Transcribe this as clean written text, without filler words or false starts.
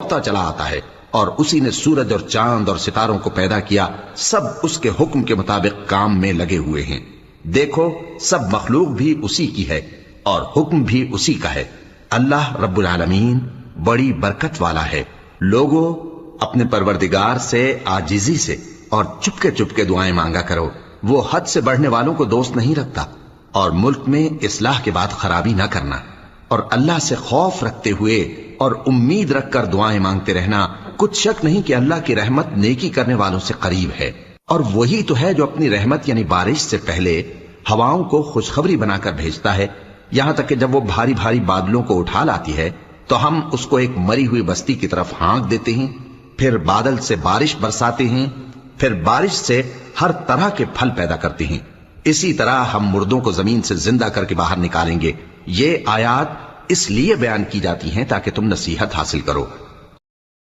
دوڑتا چلا آتا ہے، اور اسی نے سورج اور چاند اور ستاروں کو پیدا کیا، سب اس کے حکم کے مطابق کام میں لگے ہوئے ہیں۔ دیکھو سب مخلوق بھی اسی کی ہے اور حکم بھی اسی کا ہے۔ اللہ رب العالمین بڑی برکت والا ہے۔ لوگوں اپنے پروردگار سے عاجزی سے اور چپکے چپکے دعائیں مانگا کرو، وہ حد سے بڑھنے والوں کو دوست نہیں رکھتا، اور ملک میں اصلاح کے بعد خرابی نہ کرنا، اور اللہ سے خوف رکھتے ہوئے اور امید رکھ کر دعائیں مانگتے رہنا۔ کچھ شک نہیں کہ اللہ کی رحمت نیکی کرنے والوں سے قریب ہے، اور وہی تو ہے جو اپنی رحمت یعنی بارش سے پہلے ہواؤں کو خوشخبری بنا کر بھیجتا ہے، یہاں تک کہ جب وہ بھاری بھاری بادلوں کو اٹھا لاتی ہے تو ہم اس کو ایک مری ہوئی بستی کی طرف ہانک دیتے ہیں، پھر بادل سے بارش برساتے ہیں، پھر بارش سے ہر طرح کے پھل پیدا کرتے ہیں۔ اسی طرح ہم مردوں کو زمین سے زندہ کر کے باہر نکالیں گے۔ یہ آیات اس لیے بیان کی جاتی ہیں تاکہ تم نصیحت حاصل کرو۔